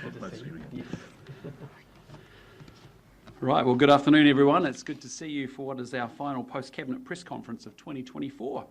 exciting. Right, well, good afternoon, everyone. It's good to see you for what is our final post-cabinet press conference of 2024.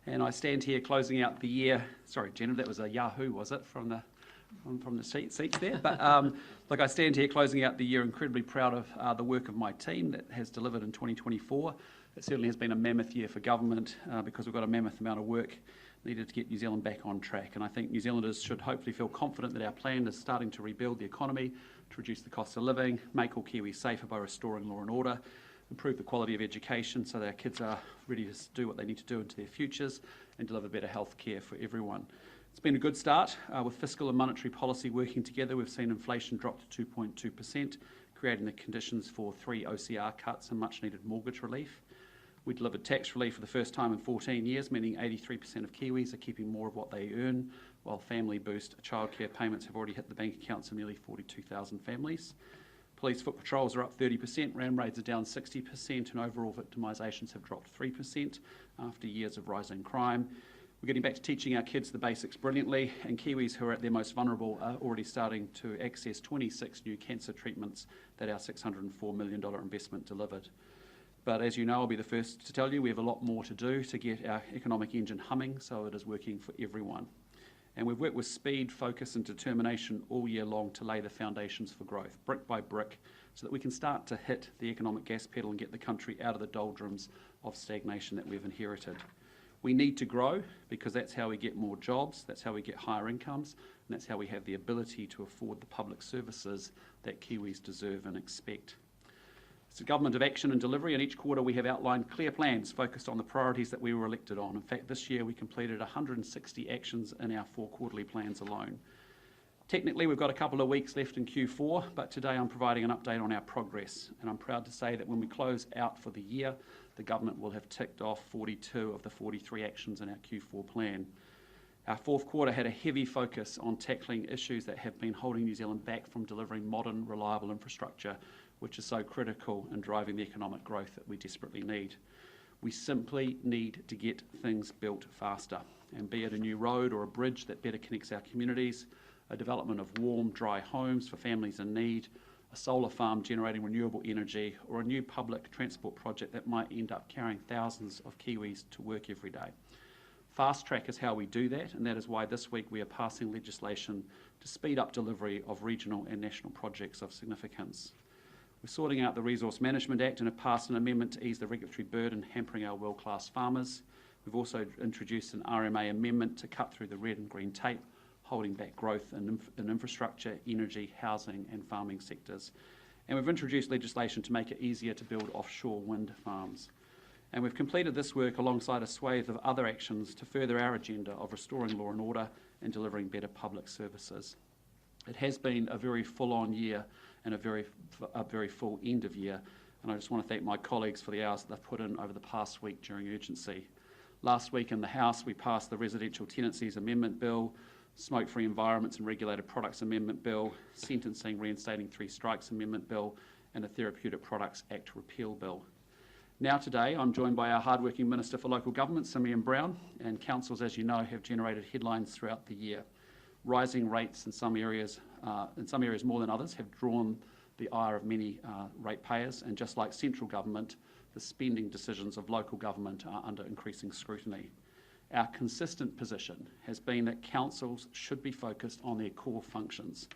And I stand here closing out the year. Sorry, Jenna, that was a Yahoo, was it, from the seats there? But look, I stand here closing out the year incredibly proud of the work of my team that has delivered in 2024. It certainly has been a mammoth year for government because we've got a mammoth amount of work needed to get New Zealand back on track. And I think New Zealanders should hopefully feel confident that our plan is starting to rebuild the economy, to reduce the cost of living, make all Kiwis safer by restoring law and order, improve the quality of education so that our kids are ready to do what they need to do into their futures, and deliver better health care for everyone. It's been a good start. With fiscal and monetary policy working together, we've seen inflation drop to 2.2%, creating the conditions for 3 OCR cuts and much needed mortgage relief. We delivered tax relief for the first time in 14 years, meaning 83% of Kiwis are keeping more of what they earn, while family boost childcare payments have already hit the bank accounts of nearly 42,000 families. Police foot patrols are up 30%, ram raids are down 60%, and overall victimisations have dropped 3% after years of rising crime. We're getting back to teaching our kids the basics brilliantly, and Kiwis who are at their most vulnerable are already starting to access 26 new cancer treatments that our $604 million investment delivered. But as you know, I'll be the first to tell you, we have a lot more to do to get our economic engine humming so it is working for everyone. And we've worked with speed, focus and determination all year long to lay the foundations for growth, brick by brick, so that we can start to hit the economic gas pedal and get the country out of the doldrums of stagnation that we've inherited. We need to grow because that's how we get more jobs, that's how we get higher incomes, and that's how we have the ability to afford the public services that Kiwis deserve and expect. It's a government of action and delivery, and each quarter we have outlined clear plans focused on the priorities that we were elected on. In fact, this year we completed 160 actions in our 4 quarterly plans alone. Technically, we've got a couple of weeks left in Q4, but today I'm providing an update on our progress, and I'm proud to say that when we close out for the year, the government will have ticked off 42 of the 43 actions in our Q4 plan. Our 4th quarter had a heavy focus on tackling issues that have been holding New Zealand back from delivering modern, reliable infrastructure, which is so critical in driving the economic growth that we desperately need. We simply need to get things built faster, and be it a new road or a bridge that better connects our communities, a development of warm, dry homes for families in need, a solar farm generating renewable energy, or a new public transport project that might end up carrying thousands of Kiwis to work every day. Fast track is how we do that, and that is why this week we are passing legislation to speed up delivery of regional and national projects of significance. We're sorting out the Resource Management Act and have passed an amendment to ease the regulatory burden hampering our world-class farmers. We've also introduced an RMA amendment to cut through the red and green tape, holding back growth in infrastructure, energy, housing and farming sectors. And we've introduced legislation to make it easier to build offshore wind farms. And we've completed this work alongside a swathe of other actions to further our agenda of restoring law and order and delivering better public services. It has been a very full-on year and a very full end of year, and I just want to thank my colleagues for the hours that they've put in over the past week during urgency. Last week in the House we passed the Residential Tenancies Amendment Bill, Smoke-Free Environments and Regulated Products Amendment Bill, Sentencing Reinstating 3 Strikes Amendment Bill, and a Therapeutic Products Act Repeal Bill. Now today I'm joined by our hardworking Minister for Local Government, Simeon Brown, and councils, as you know, have generated headlines throughout the year. Rising rates in some areas more than others, have drawn the ire of many ratepayers, and just like central government, the spending decisions of local government are under increasing scrutiny. Our consistent position has been that councils should be focused on their core functions,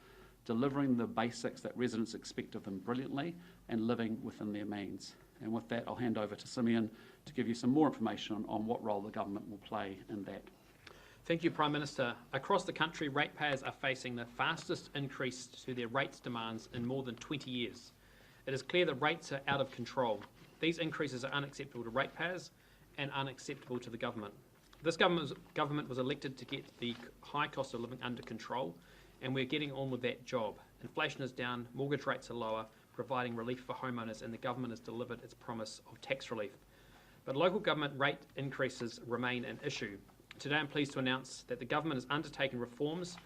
delivering the basics that residents expect of them brilliantly and living within their means. And with that, I'll hand over to Simeon to give you some more information on what role the government will play in that. Thank you, Prime Minister. Across the country, ratepayers are facing the fastest increase to their rates demands in more than 20 years. It is clear that rates are out of control. These increases are unacceptable to ratepayers and unacceptable to the government. This government was elected to get the high cost of living under control, and we're getting on with that job. Inflation is down, mortgage rates are lower, providing relief for homeowners, and the government has delivered its promise of tax relief. But local government rate increases remain an issue. Today I'm pleased to announce that the government is undertaking reforms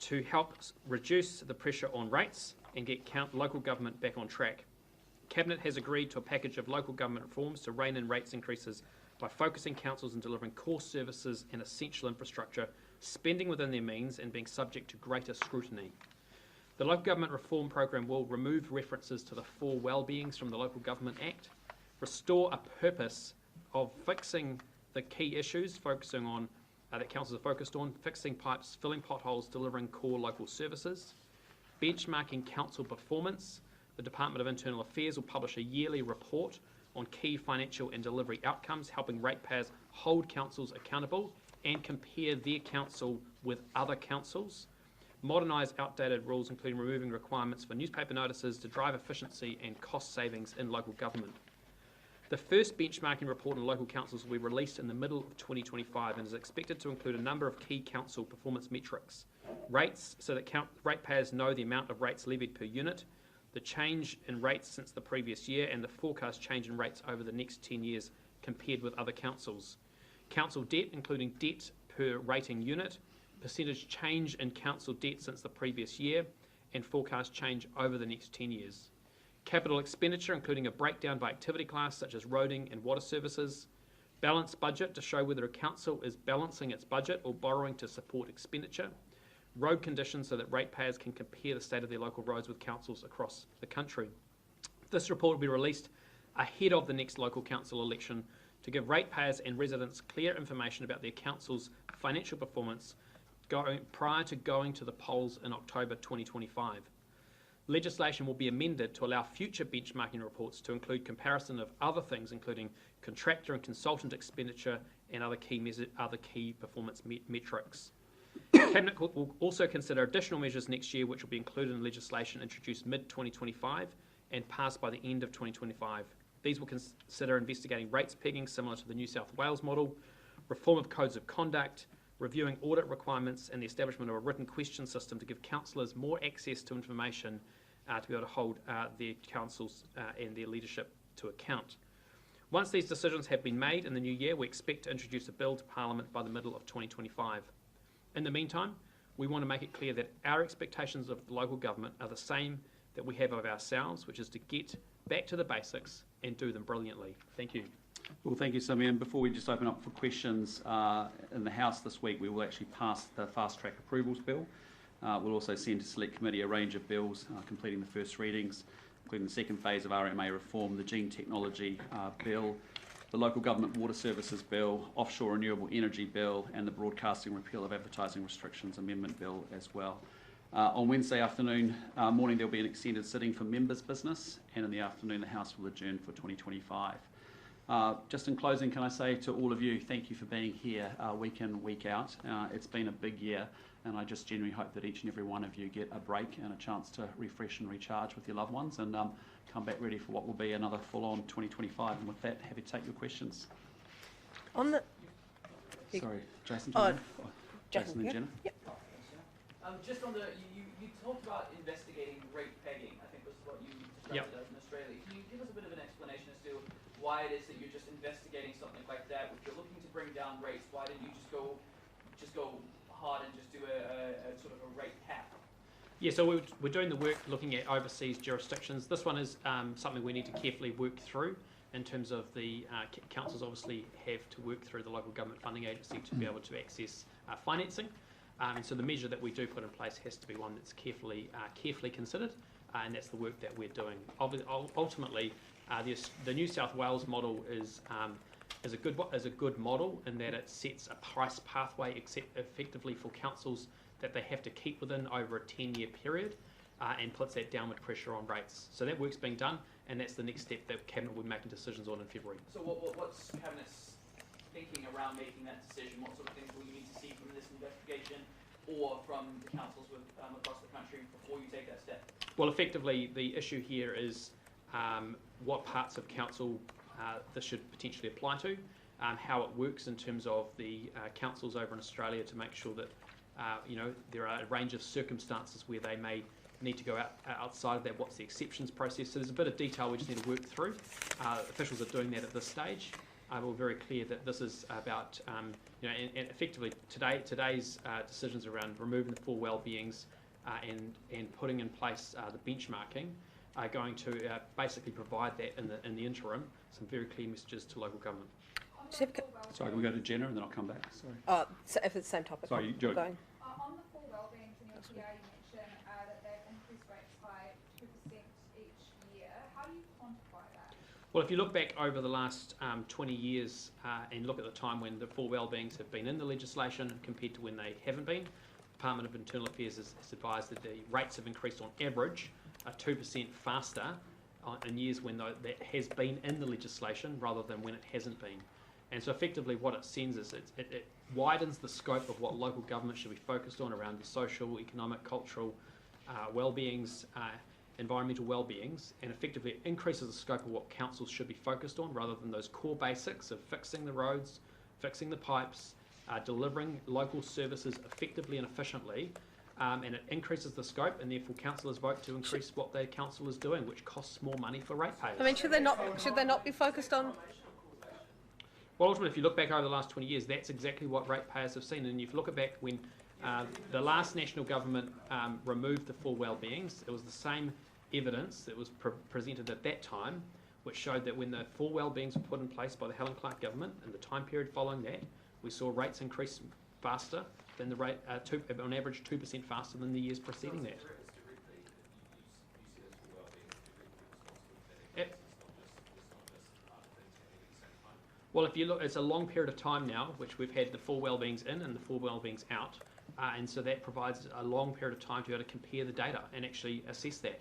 to help reduce the pressure on rates and get local government back on track. Cabinet has agreed to a package of local government reforms to rein in rates increases by focusing councils on delivering core services and essential infrastructure spending within their means and being subject to greater scrutiny. The Local Government Reform Program will remove references to the 4 well-beings from the Local Government Act, restore a purpose of fixing the key issues, focusing on that councils are focused on, fixing pipes, filling potholes, delivering core local services, benchmarking council performance. The Department of Internal Affairs will publish a yearly report on key financial and delivery outcomes, helping ratepayers hold councils accountable and compare their council with other councils. Modernise outdated rules, including removing requirements for newspaper notices to drive efficiency and cost savings in local government. The first benchmarking report on local councils will be released in the middle of 2025 and is expected to include a number of key council performance metrics. Rates, so that ratepayers know the amount of rates levied per unit, the change in rates since the previous year, and the forecast change in rates over the next 10 years compared with other councils. Council debt, including debt per rating unit, percentage change in council debt since the previous year, and forecast change over the next 10 years. Capital expenditure, including a breakdown by activity class such as roading and water services. Balanced budget, to show whether a council is balancing its budget or borrowing to support expenditure. Road conditions, so that ratepayers can compare the state of their local roads with councils across the country. This report will be released ahead of the next local council election to give ratepayers and residents clear information about their council's financial performance prior to going to the polls in October 2025. Legislation will be amended to allow future benchmarking reports to include comparison of other things, including contractor and consultant expenditure and other key performance metrics. Cabinet will also consider additional measures next year, which will be included in legislation introduced mid-2025 and passed by the end of 2025. These will consider investigating rates pegging similar to the New South Wales model, reform of codes of conduct, reviewing audit requirements, and the establishment of a written question system to give councillors more access to information to be able to hold their councils and their leadership to account. Once these decisions have been made in the new year, we expect to introduce a bill to Parliament by the middle of 2025. In the meantime, we want to make it clear that our expectations of local government are the same that we have of ourselves, which is to get back to the basics and do them brilliantly. Thank you. Well, thank you, Simeon. Before we just open up for questions, in the House this week, we will actually pass the Fast Track Approvals Bill. We'll also send to Select Committee a range of bills completing the first readings, including the second phase of RMA reform, the Gene Technology Bill, the Local Government Water Services Bill, Offshore Renewable Energy Bill, and the Broadcasting Repeal of Advertising Restrictions Amendment Bill as well. On Wednesday morning, there will be an extended sitting for members' business, and in the afternoon, the House will adjourn for 2025. Just in closing, can I say to all of you, thank you for being here week in, week out. It's been a big year, and I just genuinely hope that each and every one of you get a break and a chance to refresh and recharge with your loved ones and come back ready for what will be another full-on 2025. And with that, happy to take your questions. Sorry, Jason. Jason and Jenna. Yep. Just on you talked about investigating rate pegging. I think was what you described it as in Australia. Can you give us a bit of an explanation as to why it is that you're just investigating something like that? If you're looking to bring down rates, why didn't you just go hard and just do a sort of a rate cap? Yeah, so we're doing the work looking at overseas jurisdictions. This one is something we need to carefully work through in terms of the councils obviously have to work through the local government funding agency to be able to access financing. And so the measure that we do put in place has to be one that's carefully considered, and that's the work that we're doing. Ultimately, the New South Wales model is a good model in that it sets a price pathway effectively for councils that they have to keep within over a 10-year period, and puts that downward pressure on rates. So that work's being done, and that's the next step that Cabinet will be making decisions on in February. So what's Cabinet's thinking around making that decision? What sort of things will you need to see from this investigation or from the councils across the country before you take that step? Well, effectively, the issue here is what parts of council this should potentially apply to, how it works in terms of the councils over in Australia to make sure that there are a range of circumstances where they may need to go outside of that. What's the exceptions process? So there's a bit of detail we just need to work through. Officials are doing that at this stage. We're very clear that this is about, and effectively today's decisions around removing the 4 well-beings and putting in place the benchmarking are going to basically provide that in the interim some very clear messages to local government. How Sorry, can we go to Jenna and then I'll come back? Sorry. So if it's the same topic. Sorry, keep going. On the full wellbeing, in your PR you mentioned that they've increased rates by 2% each year. How do you quantify that? Well, if you look back over the last 20 years and look at the time when the full wellbeings have been in the legislation compared to when they haven't been, the Department of Internal Affairs has advised that the rates have increased on average 2% faster in years when that has been in the legislation rather than when it hasn't been. And so effectively what it sends is it widens the scope of what local government should be focused on around the social, economic, cultural well-beings, environmental well-beings, and effectively it increases the scope of what councils should be focused on rather than those core basics of fixing the roads, fixing the pipes, delivering local services effectively and efficiently, and it increases the scope, and therefore councillors vote to increase what their council is doing, which costs more money for ratepayers. I mean, should they not be focused on? Well, ultimately, if you look back over the last 20 years, that's exactly what ratepayers have seen. And if you look back when the last national government removed the full wellbeings, it was the same evidence that was presented at that time, which showed that when the full wellbeings were put in place by the Helen Clark government, in the time period following that, we saw rates increase faster than the rate, on average 2% faster than the years preceding that. Well, if you look, it's a long period of time now, which we've had the full wellbeings in and the full wellbeings out, and so that provides a long period of time to be able to compare the data and actually assess that.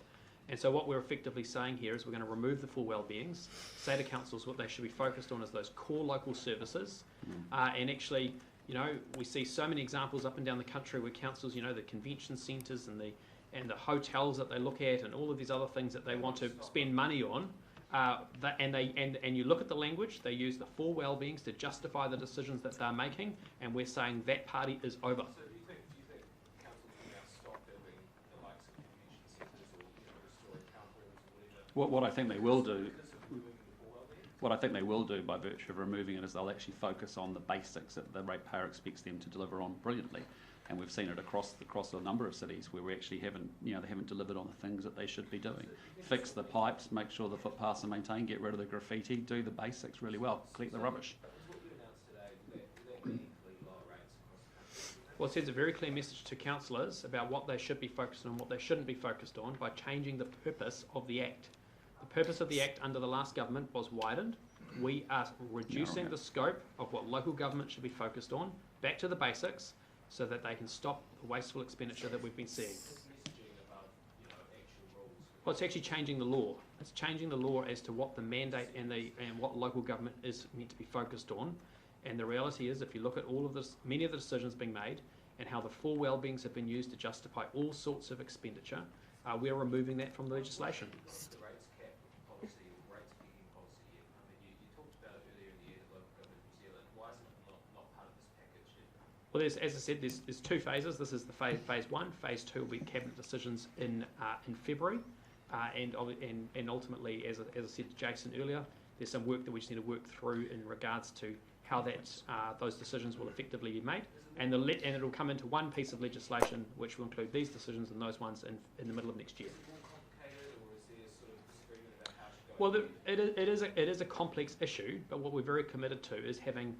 And so what we're effectively saying here is we're going to remove the full wellbeings, say to councils what they should be focused on is those core local services, and actually, you know, we see so many examples up and down the country where councils, you know, the convention centres and the hotels that they look at and all of these other things that they want to spend money on. And you look at the language, they use the full wellbeings to justify the decisions that they're making, and we're saying that party is over. So do you think councils will now stop building the likes of convention centres or restoring town halls or whatever? What I think they will do, Because of removing the full wellbeing? what I think they will do by virtue of removing it is they'll actually focus on the basics that the ratepayer expects them to deliver on brilliantly. And we've seen it across a number of cities where we actually haven't, you know, they haven't delivered on the things that they should be doing. Fix the pipes, make sure the footpaths are maintained, get rid of the graffiti, do the basics really well, collect the rubbish. What you announced today, will that meaningfully lower rates across the country? Well, it sends a very clear message to councillors about what they should be focused on and what they shouldn't be focused on by changing the purpose of the Act. The purpose of the Act under the last government was widened. We are reducing the scope of what local government should be focused on, back to the basics, so that they can stop the wasteful expenditure that we've been seeing. Messaging about, you know, actual rules. Well, it's actually changing the law. It's changing the law as to what the mandate and what local government is meant to be focused on. And the reality is, if you look at all of this, many of the decisions being made and how the full wellbeings have been used to justify all sorts of expenditure, we're removing that from the legislation. The rates cap policy or rates peaking policy, I mean, you talked about it earlier in the year, the local government of New Zealand. Why isn't it not part of this package yet? Well, as I said, there's two phases. This is the phase one. Phase two will be cabinet decisions in February, and ultimately, as I said to Jason earlier, there's some work that we just need to work through in regards to how those decisions will effectively be made, and it'll come into one piece of legislation which will include these decisions and those ones in the middle of next year. Is it more complicated, or is there sort of disagreement about how it should go? Well, it is a complex issue, but what we're very committed to is having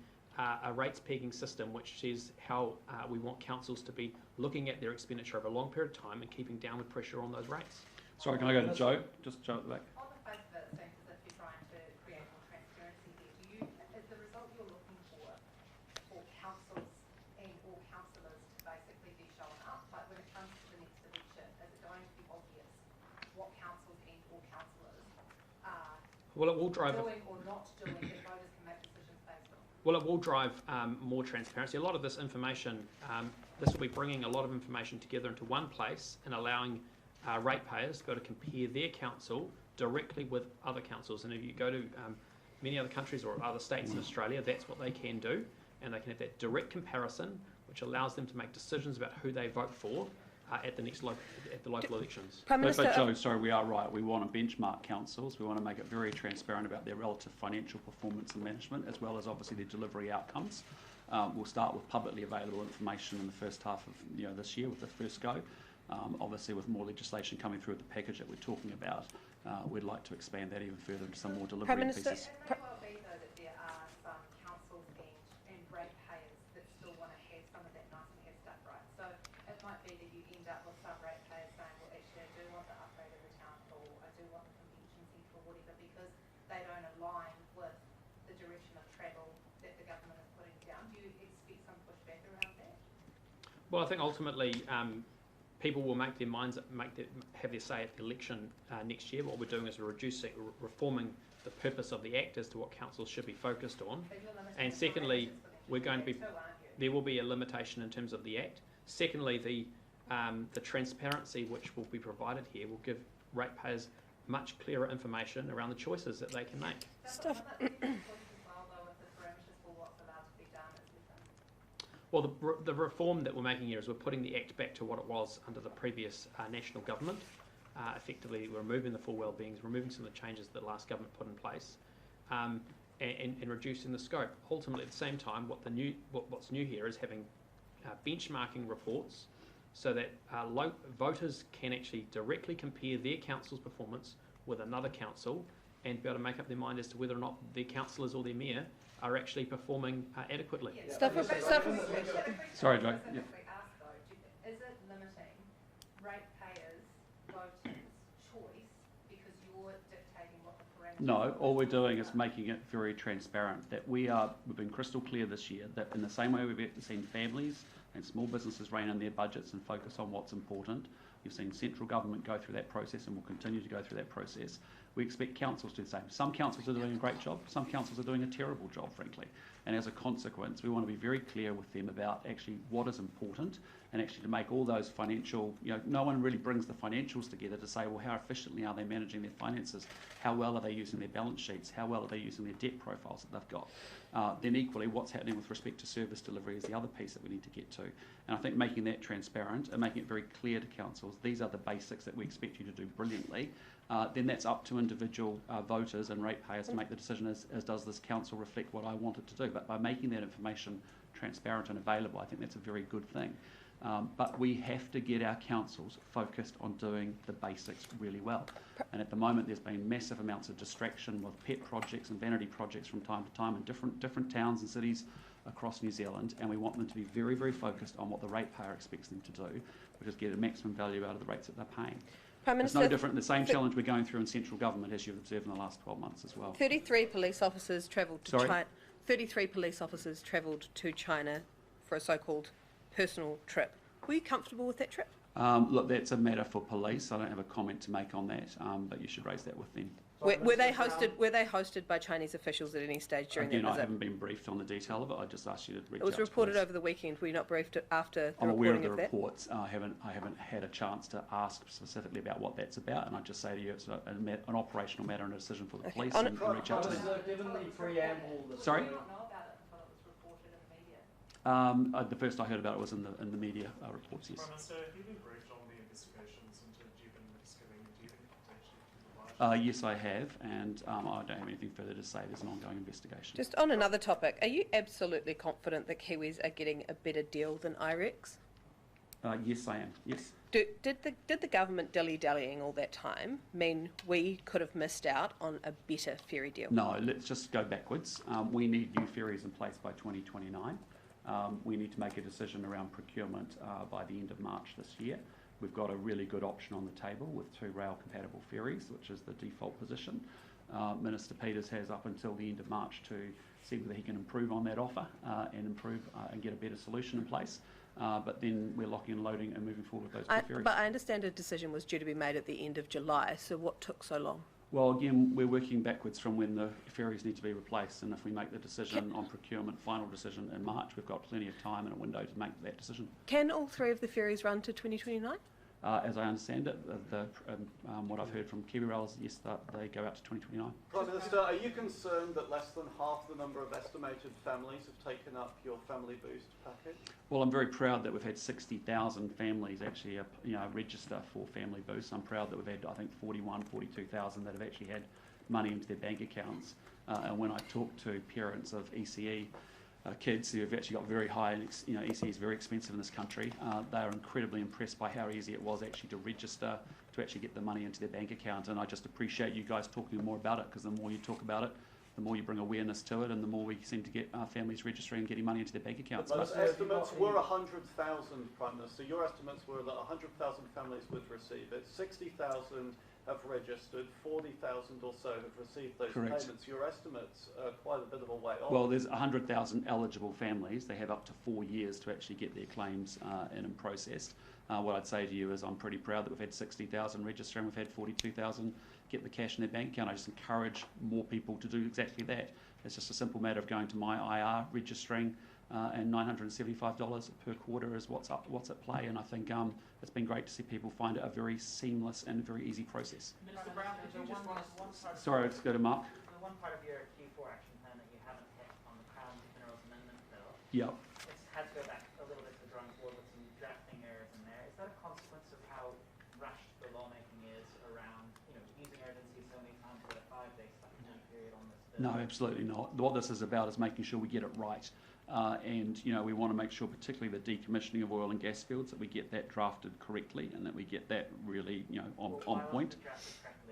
a rates pegging system which says how we want councils to be looking at their expenditure over a long period of time and keeping downward pressure on those rates. Sorry, can I go to Joe? Just Joe at the back. On the face of it, it seems as if you're trying to create more transparency here. Is the result you're looking for councils and all councillors to basically be shown up? Like when it comes to the next election, is it going to be obvious what councils and all councillors are Well, it will drive. doing or not doing that voters can make decisions based on? Well, it will drive more transparency. A lot of this information, this will be bringing a lot of information together into one place and allowing ratepayers to be able to compare their council directly with other councils. And if you go to many other countries or other states in Australia, that's what they can do, and they can have that direct comparison, which allows them to make decisions about who they vote for at the local elections. Prime Minister, But Joe, sorry, we are right. We want to benchmark councils. We want to make it very transparent about their relative financial performance and management, as well as obviously their delivery outcomes. We'll start with publicly available information in the first half of this year with the first go. Obviously, with more legislation coming through the package that we're talking about, we'd like to expand that even further into some more delivery Prime Minister, pieces. It may well be though that there are some councils end up with some ratepayers saying, well, actually, I do want the upgrade of the town hall, I do want the convention centre or whatever, because they don't align with the direction of travel that the government is putting down? Do you expect some pushback around that? Well, I think ultimately people will make their minds, have their say at the election next year. What we're doing is we're reforming the purpose of the Act as to what councils should be focused on. But you're limiting And the secondly, parameters for them we're going to be, too, aren't you? there will be a limitation in terms of the Act. Secondly, the transparency which will be provided here will give ratepayers much clearer information around the choices that they can make. Does it Stuff- limit people's choice as well, though, with the parameters for what's allowed to be done, as we think? Well, the reform that we're making here is we're putting the Act back to what it was under the previous national government. Effectively, we're removing the full wellbeings, removing some of the changes that the last government put in place, and reducing the scope. Ultimately, at the same time, what's new here is having benchmarking reports so that voters can actually directly compare their council's performance with another council and be able to make up their mind as to whether or not their councillors or their mayor are actually performing adequately. Yeah, Stuff- but- stuff- but- but- Sorry, Joe. specifically ask, though, is it limiting ratepayers' voters' choice because you're dictating what the parameters? No, all we're doing is making it very transparent, that we've been crystal clear this year that in the same way we've seen families and small businesses rein in their budgets and focus on what's important, you've seen central government go through that process and will continue to go through that process. We expect councils to do the same. Some councils are doing a great job, some councils are doing a terrible job, frankly. And as a consequence, we want to be very clear with them about actually what is important and actually to make all those financial, no one really brings the financials together to say, well, how efficiently are they managing their finances? How well are they using their balance sheets? How well are they using their debt profiles that they've got? Then equally, what's happening with respect to service delivery is the other piece that we need to get to. And I think making that transparent and making it very clear to councils, these are the basics that we expect you to do brilliantly, then that's up to individual voters and ratepayers to make the decision as does this council reflect what I want it to do. But by making that information transparent and available, I think that's a very good thing. But we have to get our councils focused on doing the basics really well. And at the moment, there's been massive amounts of distraction with pet projects and vanity projects from time to time in different towns and cities across New Zealand, and we want them to be very, very focused on what the ratepayer expects them to do, which is get a maximum value out of the rates that they're paying. Prime It's Minister, no different, the same challenge we're going through in central government as you've observed in the last 12 months as well. 33 police officers travelled to Sorry? China. 33 police officers travelled to China for a so-called personal trip. Were you comfortable with that trip? Look, that's a matter for police. I don't have a comment to make on that, but you should raise that with them. Were they hosted by Chinese officials at any stage during Again, that I visit? haven't been briefed on the detail of it. I just asked you to reach out It was to reported police. over the weekend. Were you not briefed after the I'm aware of reporting the of that? reports. I haven't had a chance to ask specifically about what that's about, and I just say to you, it's an operational matter and a decision for the Okay. police, On and reach out to them. Given the preamble, Sorry? Did you not know about it until it was reported in the media? The first I heard about it was in the media reports. Yes. Prime Minister, have you been briefed on the investigations into Jeevan misgiving? Do you think potentially Yes, I have, and I don't have anything further to say. There's an ongoing investigation. Just on another topic, are you absolutely confident that Kiwis are getting a better deal than IREX? Yes, I am. Yes. Did the government dilly-dallying all that time mean we could have missed out on a better ferry deal? No, let's just go backwards. We need new ferries in place by 2029. We need to make a decision around procurement by the end of March this year. We've got a really good option on the table with 2 rail-compatible ferries, which is the default position. Minister Peters has up until the end of March to see whether he can improve on that offer and get a better solution in place. But then we're locking and loading and moving forward with those 2 ferries. But I understand a decision was due to be made at the end of July, so what took so long? Well, again, we're working backwards from when the ferries need to be replaced, and if we make the decision on procurement, final decision in March, we've got plenty of time and a window to make that decision. Can all 3 of the ferries run to 2029? As I understand it, what I've heard from Kiwi Rail is yes, they go out to 2029. Prime Minister, are you concerned that less than half the number of estimated families have taken up your Family Boost package? Well, I'm very proud that we've had 60,000 families actually register for Family Boost. I'm proud that we've had, I think, 42,000 that have actually had money into their bank accounts. And when I talk to parents of ECE kids who have actually got very high, ECE is very expensive in this country, they are incredibly impressed by how easy it was actually to register, to actually get the money into their bank account. And I just appreciate you guys talking more about it, because the more you talk about it, the more you bring awareness to it, and the more we seem to get families registering and getting money into their bank accounts. Those But estimates were 100,000, Prime Minister. Your estimates were that 100,000 families would receive it. 60,000 have registered, 40,000 or so have received those Correct. payments. Your estimates are quite a bit of a way off. well, there's 100,000 eligible families. They have up to 4 years to actually get their claims in and processed. What I'd say to you is I'm pretty proud that we've had 60,000 register and we've had 42,000 get the cash in their bank account. I just encourage more people to do exactly that. It's just a simple matter of going to my IR, registering, and $975 per quarter is what's at play. And I think it's been great to see people find it a very seamless and very easy process. Minister Brown, could you just run us Sorry, let's go to Mark. The one part of your Q4 action plan that you haven't hit on the Crown Minerals Amendment Bill, Yep. it's had to go back a little bit to the drawing board with some drafting errors in there. Is that a consequence of how rushed the lawmaking is around, using urgency so many times with a 5-day statutory period on this bill? No, absolutely not. What this is about is making sure we get it right. And we want to make sure, particularly the decommissioning of oil and gas fields, that we get that drafted correctly and that we get that really, on point.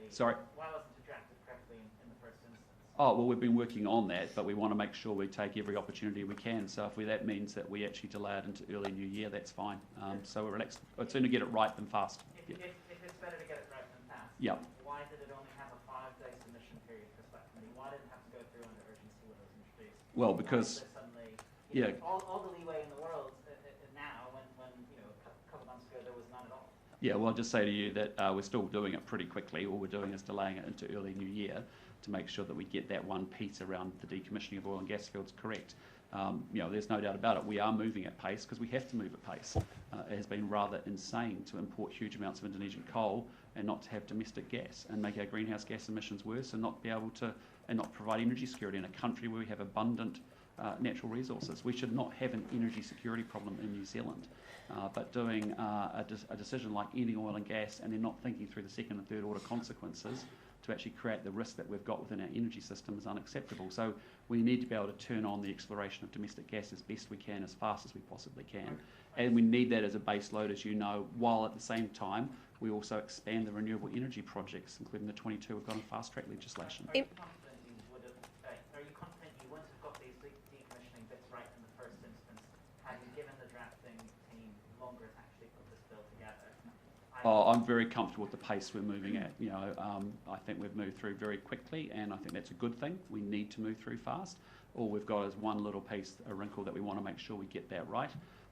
Sorry? Why wasn't it drafted correctly in the first instance? Oh, well, we've been working on that, but we want to make sure we take every opportunity we can. So if that means that we actually delay it into early New Year, that's fine. So we're relaxed. I'd sooner get it right than fast. If it's better to get it right than fast, Yep. why did it only have a 5-day submission period for select committee? Why did it have to go through under urgency when it was introduced? Well, Why because is there suddenly, yeah. all the leeway in the world now when a couple months ago there was none at all. Yeah, well, I'll just say to you that we're still doing it pretty quickly. All we're doing is delaying it into early New Year to make sure that we get that one piece around the decommissioning of oil and gas fields correct. There's no doubt about it. We are moving at pace because we have to move at pace. It has been rather insane to import huge amounts of Indonesian coal and not to have domestic gas and make our greenhouse gas emissions worse and not be able to and not provide energy security in a country where we have abundant natural resources. We should not have an energy security problem in New Zealand. But doing a decision like ending oil and gas and then not thinking through the second and third order consequences to actually create the risk that we've got within our energy system is unacceptable. So we need to be able to turn on the exploration of domestic gas as best we can, as fast as we possibly can. And we need that as a base load, as you know, while at the same time we also expand the renewable energy projects, including the 22 we've got on fast-track legislation. Are you confident you wouldn't have got these decommissioning bits right in the first instance had you given the drafting team longer to actually put this bill together? I'm very comfortable with the pace we're moving at. I think we've moved through very quickly, and I think that's a good thing. We need to move through fast. All we've got is one little piece, a wrinkle that we want to make sure we get that right.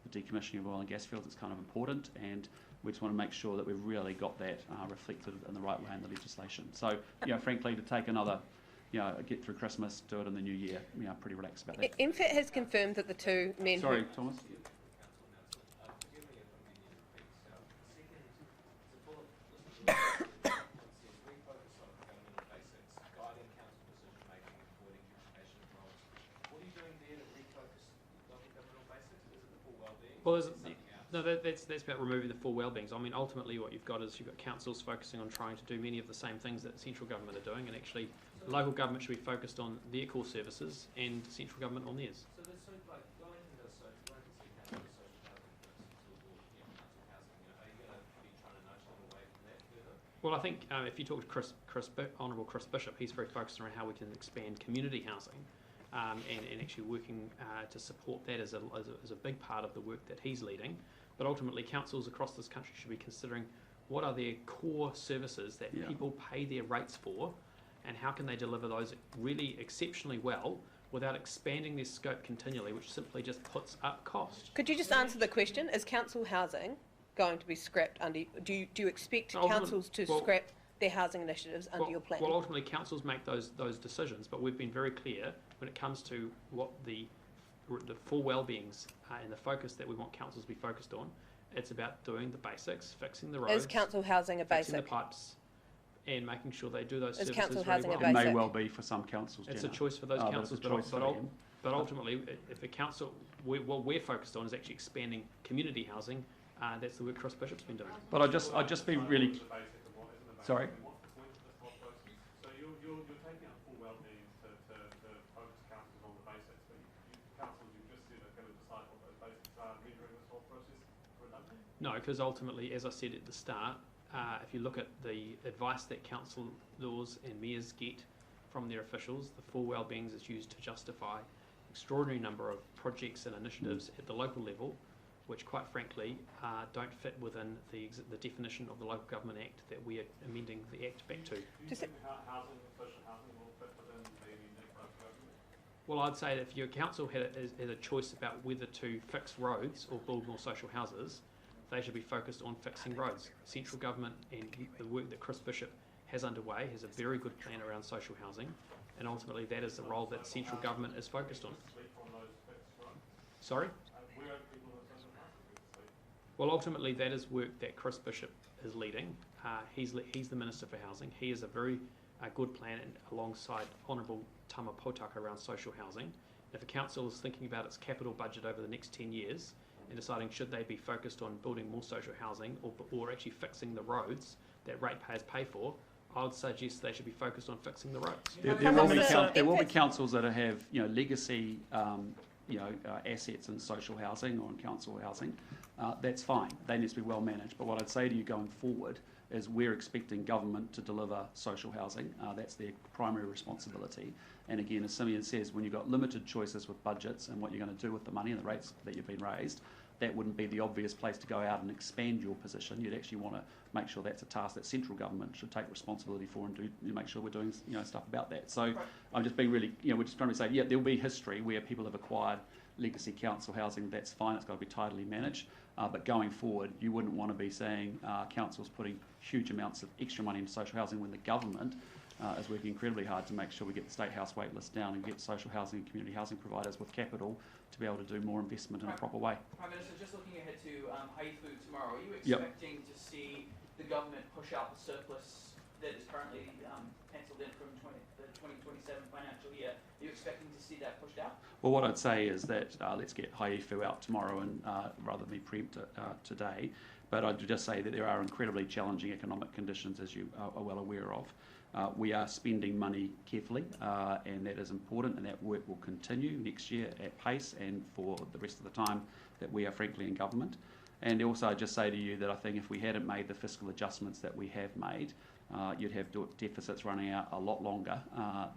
The decommissioning of oil and gas fields is kind of important, and we just want to make sure that we've really got that reflected in the right way in the legislation. So, frankly, to take another, get through Christmas, do it in the new year, pretty relaxed about that. MFAT has confirmed that the two men Sorry, Thomas? Well, that's about removing the full well-beings. I mean, ultimately what you've got is you've got councils focusing on trying to do many of the same things that central government are doing, and actually local government should be focused on their core services and central government on theirs. So there's going into the social housing versus council housing, are you going to be trying to nudge them away from that further? Well, I think if you talk to Honourable Chris Bishop, he's very focused around how we can expand community housing. And actually working to support that as a big part of the work that he's leading. But ultimately, councils across this country should be considering what are their core services that people pay their rates for, and how can they deliver those really exceptionally well without expanding their scope continually, which simply just puts up cost. Could you just answer the question? Is council housing going to be scrapped under? Do you expect councils to scrap their housing initiatives under your plan? Well, ultimately, councils make those decisions, but we've been very clear when it comes to what the full well-beings and the focus that we want councils to be focused on. It's about doing the basics, fixing the roads, is council housing a basic? fixing the pipes, and making sure they do those Is services council really housing a well. It may basic? well be for some councils, It's Jenna. a choice for those But councils, it's a choice for them. but ultimately, if a council, what we're focused on is actually expanding community housing. That's the work Chris Bishop's been doing. But I'd just be really... Sorry? So you're taking out full well-being to focus councils on the basics, but councils you've just said are going to decide what those basics are, rendering this whole process redundant? No, because ultimately, as I said at the start, if you look at the advice that councillors and mayors get from their officials, the four wellbeings is used to justify extraordinary number of projects and initiatives at the local level, which quite frankly don't fit within the definition of the Local Government Act that we are amending the Act back to. Do you think housing, social housing will fit within the local government? Well, I'd say that if your council had a choice about whether to fix roads or build more social houses, they should be focused on fixing roads. Central government and the work that Chris Bishop has underway has a very good plan around social housing, and ultimately that is the role that central government is focused on. Sorry? Well, ultimately that is work that Chris Bishop is leading. He's the Minister for Housing. He has a very good plan alongside Honourable Tama Potaka around social housing. If a council is thinking about its capital budget over the next 10 years and deciding should they be focused on building more social housing or actually fixing the roads that ratepayers pay for, I would suggest they should be focused on fixing the roads. There will be councils that have legacy assets in social housing or in council housing. That's fine. They need to be well managed. But what I'd say to you going forward is we're expecting government to deliver social housing. That's their primary responsibility. And again, as Simeon says, when you've got limited choices with budgets and what you're going to do with the money and the rates that you've been raised, that wouldn't be the obvious place to go out and expand your position. You'd actually want to make sure that's a task that central government should take responsibility for and do, make sure we're doing stuff about that. So I'm just being really, we're just trying to say, there'll be history where people have acquired legacy council housing. That's fine. It's got to be tidily managed. But going forward, you wouldn't want to be saying councils putting huge amounts of extra money into social housing when the government is working incredibly hard to make sure we get the State House wait list down and get social housing and community housing providers with capital to be able to do more investment in a proper way. Prime Minister, just looking ahead to Haifu tomorrow, are you expecting to see the government push out the surplus that is currently penciled in from the 2027 financial year? Are you expecting to see that pushed out? Well, what I'd say is that let's get Haifu out tomorrow and rather than be preempt today. But I'd just say that there are incredibly challenging economic conditions, as you are well aware of. We are spending money carefully, and that is important, and that work will continue next year at pace and for the rest of the time that we are frankly in government. And also I'd just say to you that I think if we hadn't made the fiscal adjustments that we have made, you'd have deficits running out a lot longer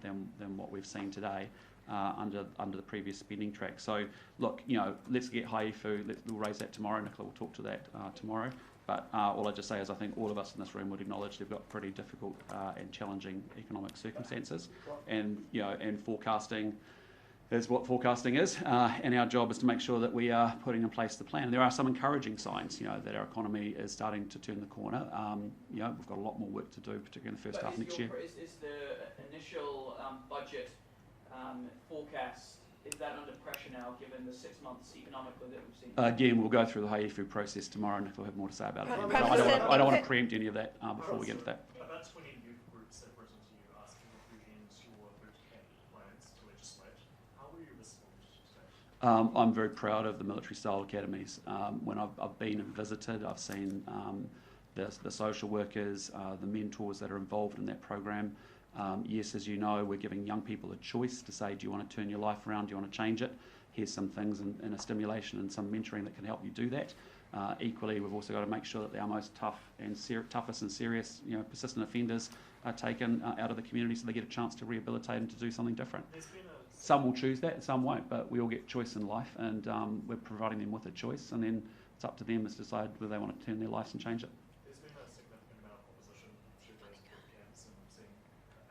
than what we've seen today under the previous spending track. So look, let's get Haifu, we'll raise that tomorrow. Nicola will talk to that tomorrow. But all I just say is I think all of us in this room would acknowledge they've got pretty difficult and challenging economic circumstances, and forecasting is what forecasting is, and our job is to make sure that we are putting in place the plan. And there are some encouraging signs, that our economy is starting to turn the corner. We've got a lot more work to do, particularly in the first half next year. Is the initial budget forecast, is that under pressure now, given the 6 months economically that we've seen? Again, we'll go through the Haifu process tomorrow, and we'll have more to say about it. But I don't want to preempt any of that before we get into that. About 20 youth groups have written to you asking if you end your bootcamp plans to legislate. How will you respond to that? I'm very proud of the military-style academies. When I've been and visited, I've seen the social workers, the mentors that are involved in that program. Yes, as you know, we're giving young people a choice to say, do you want to turn your life around, do you want to change it? Here's some things in a stimulation and some mentoring that can help you do that. Equally, we've also got to make sure that our most toughest and serious, persistent offenders are taken out of the community so they get a chance to rehabilitate and to do something different. Some will choose that, some won't, but we all get choice in life, and we're providing them with a choice, and then it's up to them to decide whether they want to turn their lives and change it. There's been a significant amount of opposition to those boot camps, and we've seen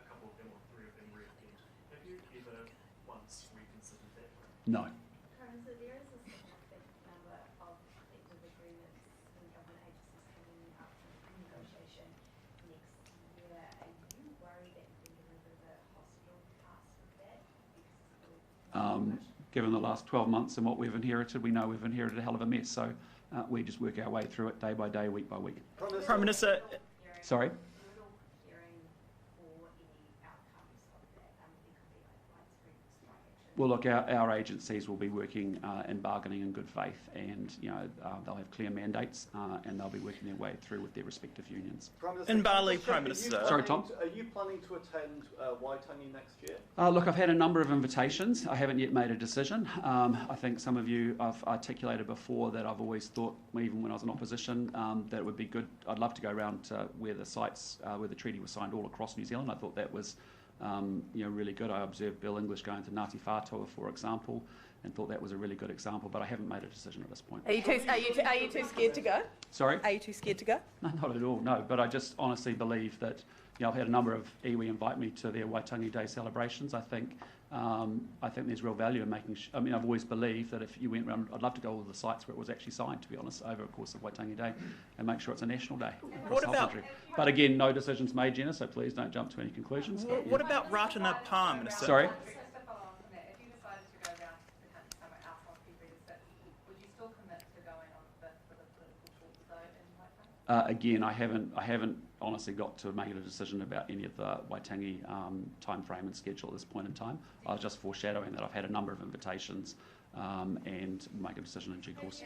a couple of them or 3 of them reoffend. Have you ever once reconsidered that? No. So there is a significant number of collective agreements and government agencies coming up for negotiation next year. Are you worried that you're going to give a bit of a hostile task with that? Given the last 12 months and what we've inherited, we know we've inherited a hell of a mess. So we just work our way through it day by day, week by week. Prime Minister. Sorry? Well, look, our agencies will be working and bargaining in good faith, and they'll have clear mandates, and they'll be working their way through with their respective unions. In Bali, Prime Minister. Sorry, Tom. Are you planning to attend Waitangi next year? Look, I've had a number of invitations. I haven't yet made a decision. I think some of you I've articulated before that I've always thought, even when I was in opposition, that it would be good. I'd love to go around to where the sites where the treaty was signed all across New Zealand. I thought that was really good. I observed Bill English going to Ngāti Whātua, for example, and thought that was a really good example, but I haven't made a decision at this point. Are you too scared to go? Sorry? Are you too scared to go? No, not at all, no. But I just honestly believe that, I've had a number of iwi invite me to their Waitangi Day celebrations. I think there's real value in making I've always believed that if you went around, I'd love to go all the sites where it was actually signed, to be honest, over the course of Waitangi Day, and make sure it's a national day across the whole country. But again, no decisions made, Jenna, so please don't jump to any conclusions. What about Ratana Palm, Minister? Sorry? Just to follow on from that, if you decided to go down to the country somewhere else on February the 6th, would you still commit to going on the 5th for the political talks though in Waitangi? Again, I haven't honestly got to make a decision about any of the Waitangi time frame and schedule at this point in time. I was just foreshadowing that I've had a number of invitations and make a decision in due course.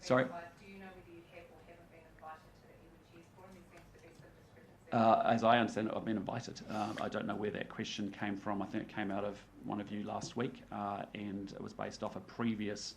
Sorry? Do you know whether you have or haven't been invited to the EWG's forum? There seems to be some discrepancy. As I understand it, I've been invited. I don't know where that question came from. I think it came out of one of you last week, and it was based off a previous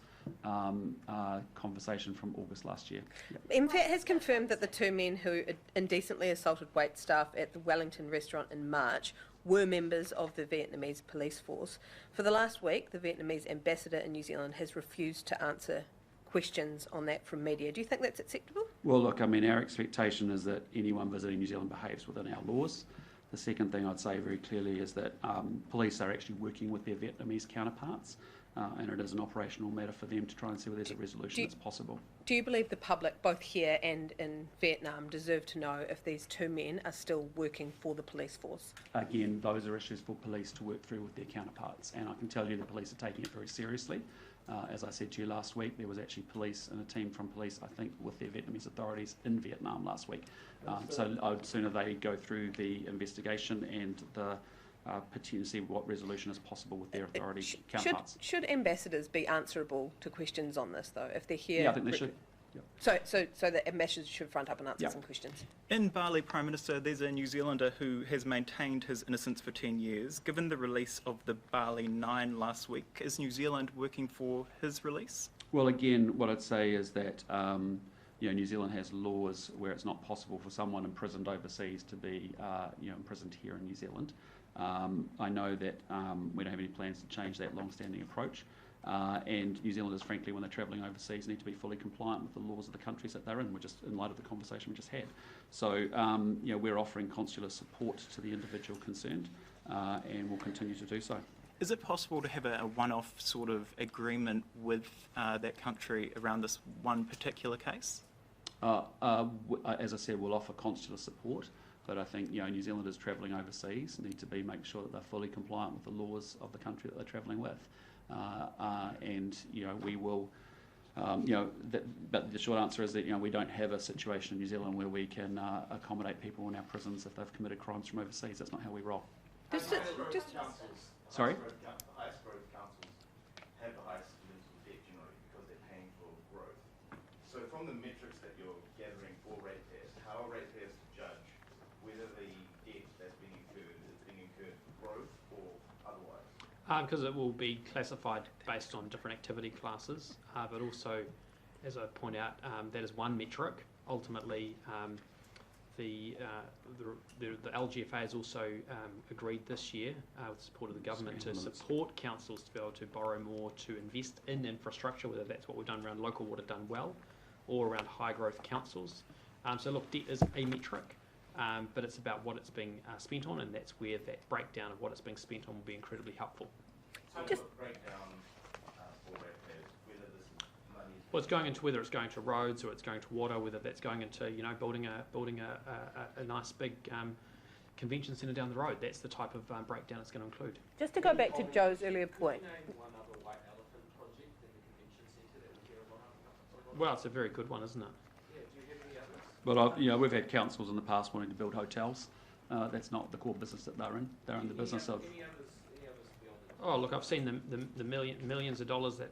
conversation from August last year. Yep. MFAT has confirmed that the two men who indecently assaulted wait staff at the Wellington restaurant in March were members of the Vietnamese police force. For the last week, the Vietnamese ambassador in New Zealand has refused to answer questions on that from media. Do you think that's acceptable? Well, look, our expectation is that anyone visiting New Zealand behaves within our laws. The second thing I'd say very clearly is that police are actually working with their Vietnamese counterparts, and it is an operational matter for them to try and see whether there's a resolution that's possible. Do you believe the public, both here and in Vietnam, deserve to know if these two men are still working for the police force? Again, those are issues for police to work through with their counterparts, and I can tell you the police are taking it very seriously. As I said to you last week, there was actually police and a team from police, I think, with their Vietnamese authorities in Vietnam last week. So I would sooner they go through the investigation and the to see what resolution is possible with their authority counterparts. Should ambassadors be answerable to questions on this, though, if they're here? Yeah, I think they should. Yep. So the ambassadors should front up and answer some questions. In Bali, Prime Minister, there's a New Zealander who has maintained his innocence for 10 years. Given the release of the Bali 9 last week, is New Zealand working for his release? Well, again, what I'd say is that New Zealand has laws where it's not possible for someone imprisoned overseas to be imprisoned here in New Zealand. I know that we don't have any plans to change that long-standing approach. And New Zealanders, frankly, when they're travelling overseas, need to be fully compliant with the laws of the countries that they're in, in light of the conversation we just had. So, we're offering consular support to the individual concerned, and we'll continue to do so. Is it possible to have a one-off sort of agreement with that country around this one particular case? As I said, we'll offer consular support. But I think New Zealanders travelling overseas need to make sure that they're fully compliant with the laws of the country that they're travelling with, and we will. But the short answer is that we don't have a situation in New Zealand where we can accommodate people in our prisons if they've committed crimes from overseas. That's not how we roll. Sorry. The highest growth councils have the highest mental debt generally because they're paying for growth. So from the metrics that you're gathering for ratepayers, how are ratepayers to judge whether the debt that's being incurred is being incurred for growth or otherwise? Because it will be classified based on different activity classes, but also, as I point out, that is one metric. Ultimately, the LGFA has also agreed this year, with the support of the government, to support councils to be able to borrow more to invest in infrastructure, whether that's what we've done around local water done well or around high growth councils. So look, debt is a metric. But it's about what it's being spent on, and that's where that breakdown of what it's being spent on will be incredibly helpful. So just breakdown for ratepayers, whether this money is... Well, it's going into whether it's going to roads or it's going to water, whether that's going into building a nice big convention centre down the road. That's the type of breakdown it's going to include. Just to go back to Joe's earlier point. Well, it's a very good one, isn't it? But we've had councils in the past wanting to build hotels. That's not the core business that they're in. They're in the business of... Oh, look, I've seen the millions of dollars that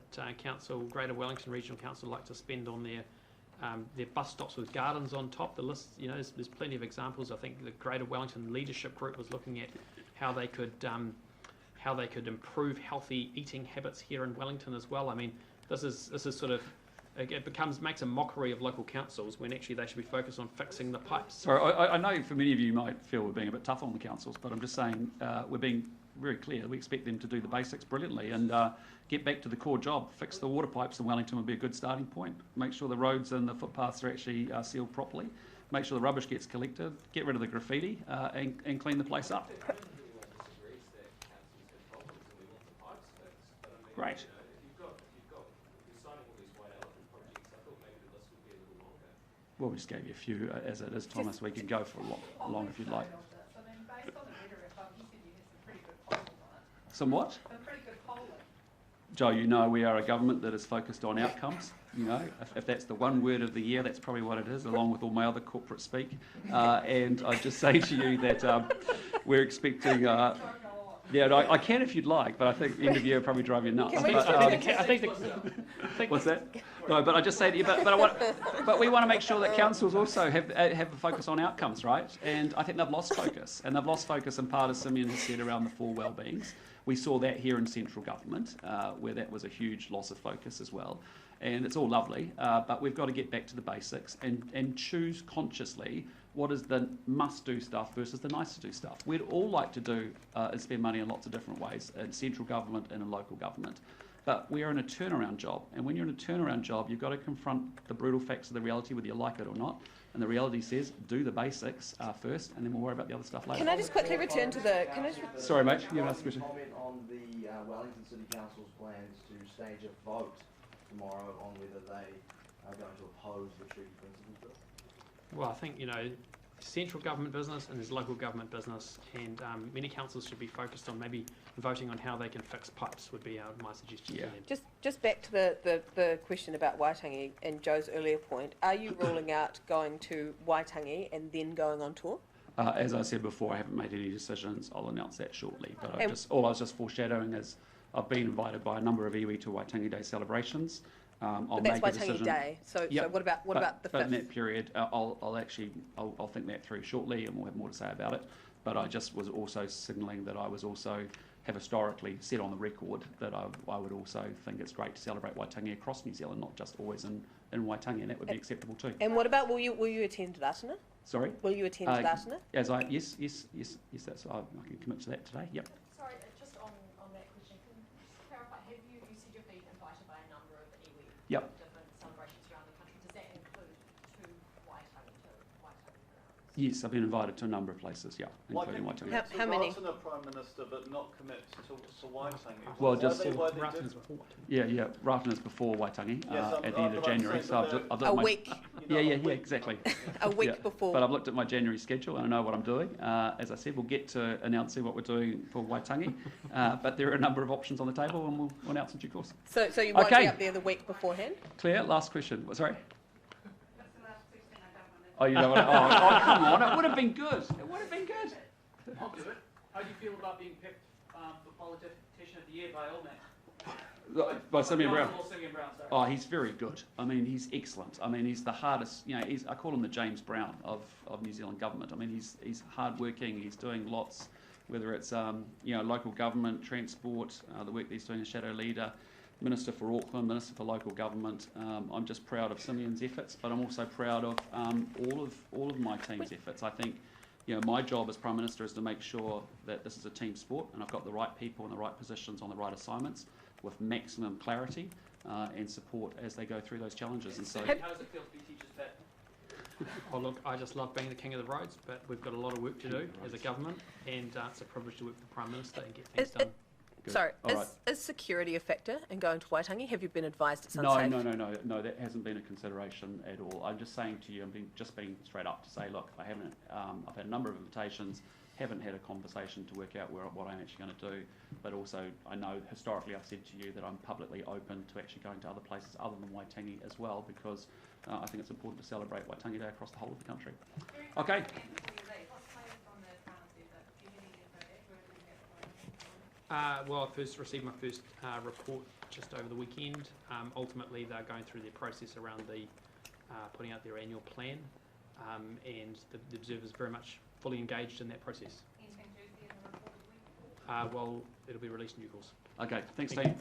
Greater Wellington Regional Council like to spend on their bus stops with gardens on top. The list, there's plenty of examples. I think the Greater Wellington Leadership Group was looking at how they could improve healthy eating habits here in Wellington as well. I mean, this is sort of it makes a mockery of local councils when actually they should be focused on fixing the pipes. Sorry, I know for many of you might feel we're being a bit tough on the councils, but I'm just saying we're being very clear. We expect them to do the basics brilliantly and get back to the core job. Fix the water pipes in Wellington would be a good starting point. Make sure the roads and the footpaths are actually sealed properly. Make sure the rubbish gets collected. Get rid of the graffiti and clean the place up. Great. Well, we just gave you a few as it is, Thomas. We can go for long if you'd like. I mean, based on the rhetoric, you said you had some pretty good polling on it. Some what? Some pretty good polling. Joe, you know we are a government that is focused on outcomes. You know, if that's the one word of the year, that's probably what it is, along with all my other corporate speak. And I just say to you that we're expecting. Yeah, no, I can if you'd like, but I think the end of year will probably drive you nuts. What's that? No, but I just say to you, but we want to make sure that councils also have a focus on outcomes, right? And I think they've lost focus, and they've lost focus in part, as Simeon has said, around the 4 well-beings. We saw that here in central government, where that was a huge loss of focus as well. And it's all lovely, but we've got to get back to the basics and choose consciously what is the must-do stuff versus the nice-to-do stuff. We'd all like to do and spend money in lots of different ways, in central government and in local government. But we are in a turnaround job, and when you're in a turnaround job, you've got to confront the brutal facts of the reality, whether you like it or not. And the reality says, do the basics first, and then we'll worry about the other stuff later. Can I just quickly return to the... Sorry, mate, you have asked a question. Comment on the Wellington City Council's plans to stage a vote tomorrow on whether they are going to oppose the treaty principles bill? Well, I think, central government business and there's local government business, and many councils should be focused on maybe voting on how they can fix pipes would be my suggestion to them. Just back to the question about Waitangi and Joe's earlier point, are you ruling out going to Waitangi and then going on tour? As I said before, I haven't made any decisions. I'll announce that shortly. But all I was just foreshadowing is I've been invited by a number of iwi to Waitangi Day celebrations. But that's Waitangi Day. So what about the 5th? But in that period, I'll think that through shortly, and we'll have more to say about it. But I just was also signalling that I was also have historically said on the record that I would also think it's great to celebrate Waitangi across New Zealand, not just always in Waitangi, and that would be acceptable too. And what about will you attend Ratana? Sorry? Will you attend Ratana? Yes, that's I can commit to that today. Yep. Sorry, just on that question, can you just clarify, you said you've been invited by a number of iwi different celebrations around the country. Does that include to Waitangi grounds? Yes, I've been invited to a number of places, including Waitangi. How many? Ratana Prime Minister, but not commit to Waitangi. Well, just Ratana's before Ratana's before Waitangi at the end of I'm January. saying So I've a week. Yeah, exactly. A week before. But I've looked at my January schedule and I know what I'm doing. As I said, we'll get to announcing what we're doing for Waitangi, but there are a number of options on the table, and we'll announce in due course. So you won't be up there the week beforehand? Claire, last question. Sorry. Oh, you don't want to? Oh, come on! It would have been good. It would have been good. I'll do it. How do you feel about being picked for Politician of the Year by Old Man? By Simeon Brown. Simeon Brown, sorry. Oh, he's very good. I mean, he's excellent. I mean, he's the hardest. I call him the James Brown of New Zealand government. I mean, he's hardworking. He's doing lots, whether it's local government, transport, the work that he's doing as shadow leader. Minister for Auckland, Minister for Local Government. I'm just proud of Simeon's efforts, but I'm also proud of all of my team's efforts. I think, my job as Prime Minister is to make sure that this is a team sport, and I've got the right people in the right positions on the right assignments with maximum clarity and support as they go through those challenges. And so, how does it feel to be teacher's pet? Well, look, I just love being the king of the roads, but we've got a lot of work to do as a government, and it's a privilege to work with the Prime Minister and get things done. Good. Sorry, right. is security a factor in going to Waitangi? Have you been advised it's No, unsafe? no, that hasn't been a consideration at all. I'm just saying to you, I'm just being straight up to say, look, I've had a number of invitations, haven't had a conversation to work out what I'm actually going to do, but also I know historically I've said to you that I'm publicly open to actually going to other places other than Waitangi as well, because I think it's important to celebrate Waitangi Day across the whole of the country. Okay. Well, I first received my first report just over the weekend. Ultimately, they're going through their process around the putting out their annual plan, and the Observer's very much fully engaged in that process. Well, it'll be released in due course. Okay, thanks, Steve.